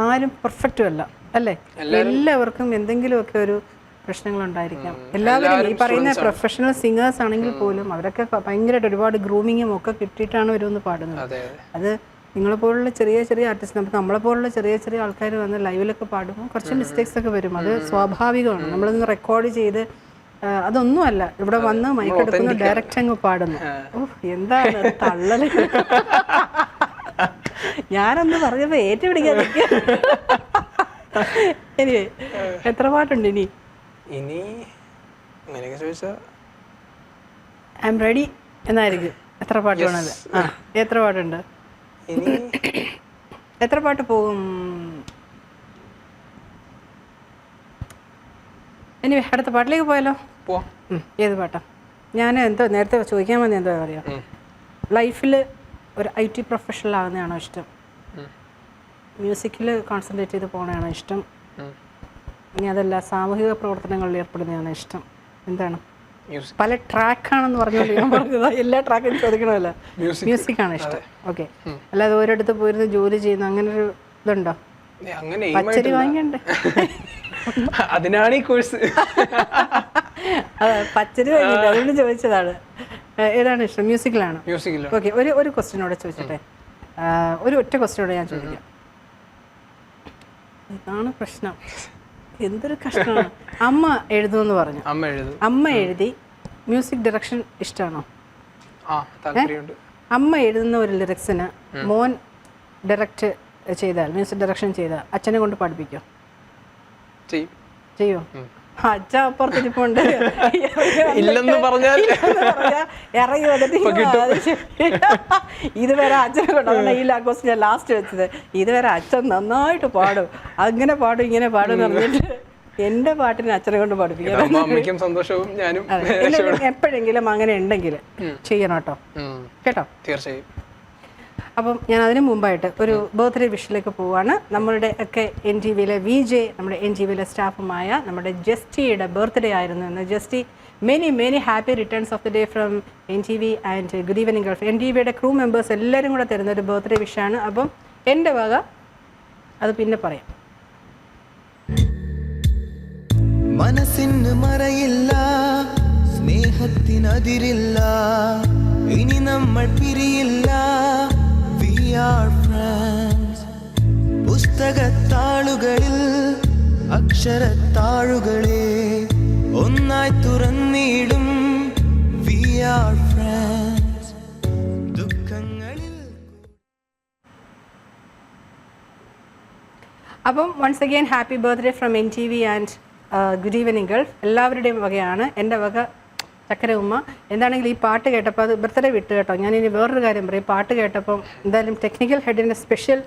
S2: ആരും പെർഫെക്റ്റും അല്ല അല്ലേ? എല്ലാവർക്കും എന്തെങ്കിലുമൊക്കെ ഒരു പ്രശ്നങ്ങളുണ്ടായിരിക്കാം. എല്ലാവരും ഈ പറയുന്ന പ്രൊഫഷണൽ സിംഗേഴ്സ് ആണെങ്കിൽ പോലും അവരൊക്കെ ഭയങ്കരമായിട്ട് ഒരുപാട് ഗ്രൂമിങ്ങും ഒക്കെ കിട്ടിയിട്ടാണ് ഇവരൊന്ന് പാടുന്നത്. അത് നിങ്ങളെപ്പോലുള്ള ചെറിയ ചെറിയ ആർട്ടിസ്റ്റ്, നമ്മളെപ്പോലുള്ള ചെറിയ ചെറിയ ആൾക്കാർ വന്ന് ലൈവിലൊക്കെ പാടുമ്പോൾ കുറച്ച് മിസ്റ്റേക്സ് ഒക്കെ വരും. അത് സ്വാഭാവികമാണ്. നമ്മളിന്ന് റെക്കോർഡ് ചെയ്ത് അതൊന്നുമല്ല, ഇവിടെ വന്ന് മൈക്കെടുക്കുന്നു, ഡയറക്റ്റ് അങ്ങ് പാടുന്നു. ഓഹ് എന്താണ് തള്ളല്! ഞാനൊന്ന് പറഞ്ഞപ്പോ ഏറ്റുപിടിക്കാൻ ഇനി എത്ര പാട്ടുണ്ട് ഇനി? ഐ എം റെഡി എന്നായിരിക്കും. എത്ര പാട്ട് വേണത്? ആ, എത്ര പാട്ടുണ്ട്? എത്ര പാട്ട് പോകും? ഇനി അടുത്ത പാട്ടിലേക്ക് പോയാലോ? ഏത് പാട്ടാ? ഞാൻ എന്തോ നേരത്തെ ചോദിക്കാൻ വന്നത് എന്താ പറയാ, ലൈഫിൽ ഒരു IT പ്രൊഫഷണൽ ആകുന്നതാണോ ഇഷ്ടം, മ്യൂസിക്കിൽ കോൺസെൻട്രേറ്റ് ചെയ്ത് പോകണതാണോ ഇഷ്ടം, ഇനി അതല്ല സാമൂഹിക പ്രവർത്തനങ്ങളിൽ ഏർപ്പെടുന്നതാണോ ഇഷ്ടം? എന്താണ്? പല ട്രാക്കാണെന്ന് പറഞ്ഞുകൊണ്ട് ഞാൻ പറഞ്ഞത് എല്ലാ ട്രാക്കും ചോദിക്കണമല്ലോ. മ്യൂസിക്കാണ് ഇഷ്ടം. ഓക്കെ. അല്ലാതെ ഒരിടത്ത് പോയിരുന്ന് ജോലി ചെയ്യുന്ന അങ്ങനെ ഒരു ഇതുണ്ടോ? പച്ചരി വാങ്ങിക്കണ്ടേ?
S3: അതിനാണ് ഈ കോഴ്സ്.
S2: പച്ചരി വാങ്ങിയിട്ട് അതുകൊണ്ട് ചോദിച്ചതാണ്. ഏതാണ് ഇഷ്ടം? മ്യൂസിക്കിലാണ്. ഓക്കെ. ഒരു ക്വസ്റ്റ്യനോടെ ചോദിച്ചോട്ടെ, ഒരു ഒറ്റ ക്വസ്റ്റ്യനോടെ ഞാൻ ചോദിക്കാം. ഇതാണ് പ്രശ്നം. എന്തൊരു കഷ്ടമാണ്. അമ്മ എഴുതുമെന്ന് പറഞ്ഞു. അമ്മ എഴുതി മ്യൂസിക് ഡയറക്ഷൻ ഇഷ്ടമാണോ? അമ്മ എഴുതുന്ന ഒരു ലിറിക്സിന് മോൻ ഡയറക്റ്റ് ചെയ്താൽ, മ്യൂസിക് ഡയറക്ഷൻ ചെയ്താൽ അച്ഛനെ കൊണ്ട് പഠിപ്പിക്കോ? ചെയ്യോ? അച്ഛൻ അപ്പുറത്തിരിപ്പുണ്ട്.
S3: ഇല്ലെന്ന് പറഞ്ഞാൽ
S2: ഇറങ്ങി വന്നിട്ട് ഇതുവരെ അച്ഛനെ കൊണ്ടാണ് ഈ ലാക്കോസ് ഞാൻ ലാസ്റ്റ് വെച്ചത്. ഇതുവരെ അച്ഛൻ നന്നായിട്ട് പാടും, അങ്ങനെ പാടും ഇങ്ങനെ പാടും എന്ന് പറഞ്ഞിട്ട് എന്റെ പാട്ടിന് അച്ഛനെ കൊണ്ട് പഠിപ്പിക്കാം.
S3: അമ്മയ്ക്കും സന്തോഷവും ഞാനും.
S2: എപ്പോഴെങ്കിലും അങ്ങനെ ഉണ്ടെങ്കിൽ ചെയ്യണം കേട്ടോ, കേട്ടോ?
S3: തീർച്ചയായും.
S2: അപ്പം ഞാൻ അതിനു മുമ്പായിട്ട് ഒരു ബർത്ത്ഡേ വിഷിലേക്ക് പോവാണ്. നമ്മളുടെ ഒക്കെ NTVയിലെ VJ, നമ്മുടെ NTVയിലെ സ്റ്റാഫുമായ നമ്മുടെ ജസ്റ്റിയുടെ ബർത്ത്ഡേ ആയിരുന്നു എന്ന്. Justy, many happy returns of the day from NTV and good evening Gulf. NTVയുടെ ക്രൂ മെമ്പേഴ്സ് എല്ലാവരും കൂടെ തരുന്ന ഒരു ബർത്ത്ഡേ വിഷാണ്. അപ്പം എൻ്റെ വക അത് പിന്നെ പറയാം.
S4: മനസ്സിന് മറയില്ല, സ്നേഹത്തിനതിരില്ല, ഇനി നമ്മൾ പിരിയില്ല. We are friends. പുസ്തകത്താളുകളിൽ അക്ഷരത്താളുകളെ ഒന്നായി തുറന്നിടും. We are friends. ദുഃഖങ്ങളിൽ.
S2: അപ്പം once again happy birthday from NTV and good evening Gulf. എല്ലാവരുടെയും വകയാണ്, എൻ്റെ വക ചക്കര ഉമ്മ. എന്താണെങ്കിലും ഈ പാട്ട് കേട്ടപ്പോൾ അത് ബർത്ത്ഡേ വിട്ട് കേട്ടോ. ഞാനിനി വേറൊരു കാര്യം പറയും. പാട്ട് കേട്ടപ്പം എന്തായാലും ടെക്നിക്കൽ ഹെഡിൻ്റെ സ്പെഷ്യൽ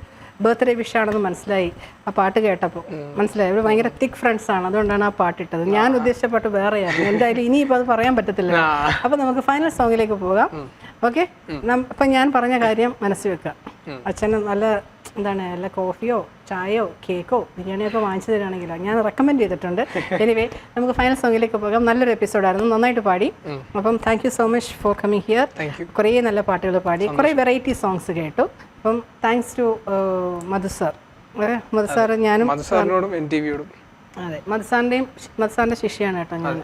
S2: ബർത്ത്ഡേ വിഷാണെന്ന് മനസ്സിലായി. ആ പാട്ട് കേട്ടപ്പോൾ മനസ്സിലായി. അവർ ഭയങ്കര തിക്ക് ഫ്രണ്ട്സാണ്, അതുകൊണ്ടാണ് ആ പാട്ടിട്ടത്. ഞാൻ ഉദ്ദേശിച്ച പാട്ട് വേറെയാണ്. എന്തായാലും ഇനിയിപ്പോൾ അത് പറയാൻ പറ്റത്തില്ല. അപ്പോൾ നമുക്ക് ഫൈനൽ സോങ്ങിലേക്ക് പോകാം. ഓക്കെ, അപ്പം ഞാൻ പറഞ്ഞ കാര്യം മനസ്സിൽ വെക്കുക. അച്ഛന് നല്ല എന്താണ് നല്ല കോഫിയോ ചായയോ കേക്കോ ബിരിയാണിയൊക്കെ വാങ്ങിച്ചു തരികയാണെങ്കിലോ ഞാൻ റെക്കമെൻഡ് ചെയ്തിട്ടുണ്ട്. എനിവേ, നമുക്ക് ഫൈനൽ സോങ്ങിലേക്ക് പോകാം. നല്ലൊരു എപ്പിസോഡായിരുന്നു, നന്നായിട്ട് പാടി. അപ്പം thank you so much for coming here. കുറേ നല്ല പാട്ടുകൾ പാടി, കുറേ വെറൈറ്റി സോങ്സ് കേട്ടു. അപ്പം thanks to Madhu sir. Madhu sir ഞാനും അതെ മധുസാറിന്റെ ശിഷ്യയാണ് കേട്ടോ ഞാൻ.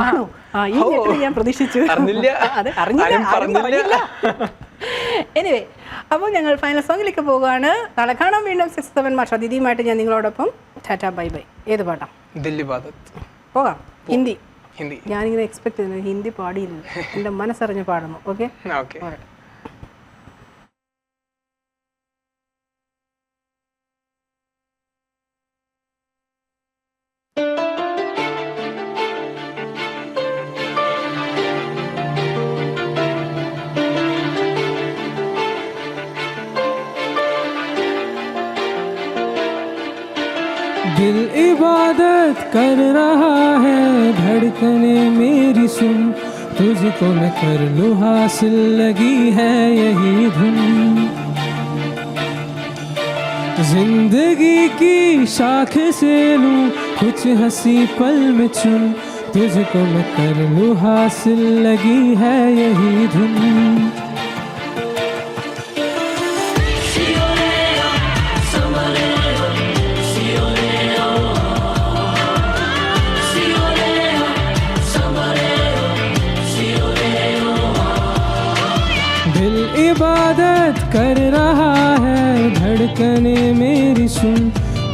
S2: ആണോ? ഈ നേരത്തിൽ ഞാൻ പ്രതീക്ഷിച്ചു. അതെ, അറിഞ്ഞില്ല. എനിവേ, അപ്പോൾ ഞങ്ങൾ ഫൈനൽ സോങ്ങിലേക്ക് പോവുകയാണ്. നാളെ കാണാം വീണ്ടും 6-7 മാർച്ച് അതിഥിയുമായിട്ട് ഞാൻ നിങ്ങളോടൊപ്പം. Tata bye bye. ഏത് പാട്ടാ പോകാം? ഹിന്ദി. ഞാനിങ്ങനെ എക്സ്പെക്ട് ചെയ്യുന്നു, ഹിന്ദി പാടിയില്ല, എൻ്റെ മനസ്സറിഞ്ഞ് പാടുന്നു. ഓക്കെ.
S1: दिल इबादत कर रहा है, धड़कने मेरी सुन, तुझको मैं कर लूँ हासिल, लगी है यही धुन। जिंदगी की शाख से लूँ कुछ हंसी पल में चुन, तुझको मैं कर लूँ हासिल, लगी है यही धुन। इबादत कर रहा है, धड़कने मेरी सुन,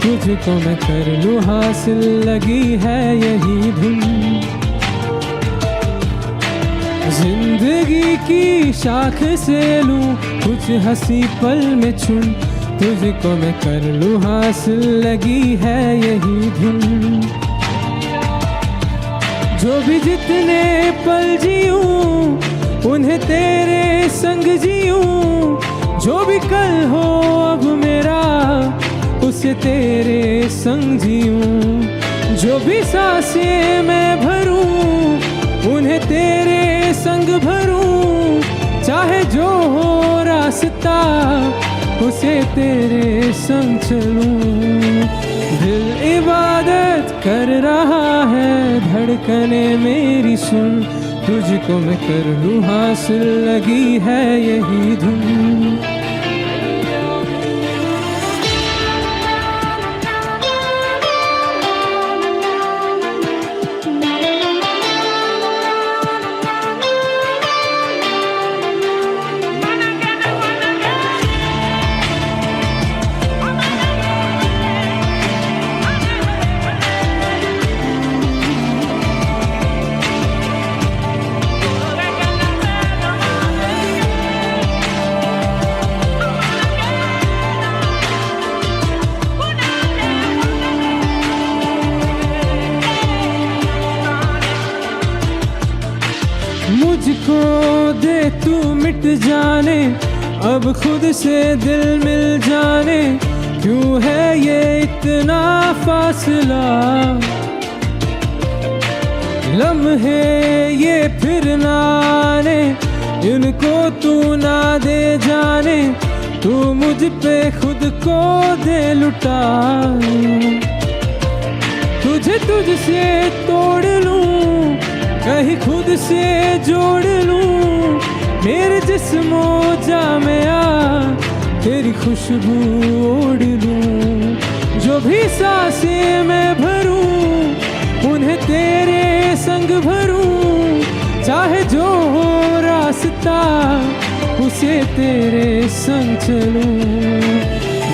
S1: तुझको मैं कर लूँ हासिल, लगी है यही धुन। जिंदगी की शाख से लूँ कुछ हंसी पल में चुन, तुझको मैं कर लूँ हासिल, लगी है यही धुन। जो भी जितने पल जीऊँ उन्हें तेरे संग जीऊं, जो भी कल हो अब मेरा उसे तेरे संग जीऊं, जो भी सांसें मैं भरूं उन्हें तेरे संग भरूं, चाहे जो हो रास्ता उसे तेरे संग चलूं। दिल इबादत कर रहा है, धड़कने मेरी सुन, तुझको मैं कर लूँ हासिल, लगी है यही धुन। मुझको दे तू मिट जाने, अब खुद से दिल मिल जाने, क्यों है ये इतना फासला। लम्हे ये फिर ना आने, इनको तू ना दे जाने, तू मुझ पे खुद को दे लुटा। तुझे तुझसे तोड़ लूं, कहीं खुद से जोड़ लूं, मेरे जिस्मो जा में आ तेरी खुशबू ओढ़ लूं। जो भी सांसें मैं भरूं, उन्हें तेरे संग भरूं, चाहे जो हो रास्ता उसे तेरे संग चलूं।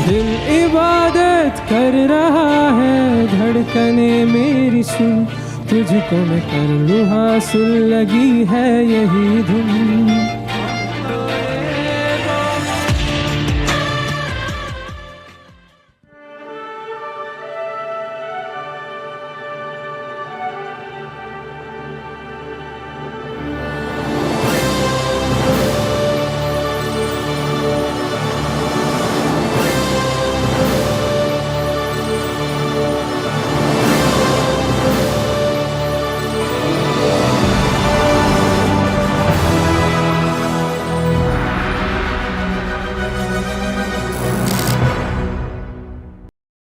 S1: दिल इबादत कर रहा है, धड़कने मेरी सुन, तुझको मैं कर लूं हासिल, लगी है यही धुन।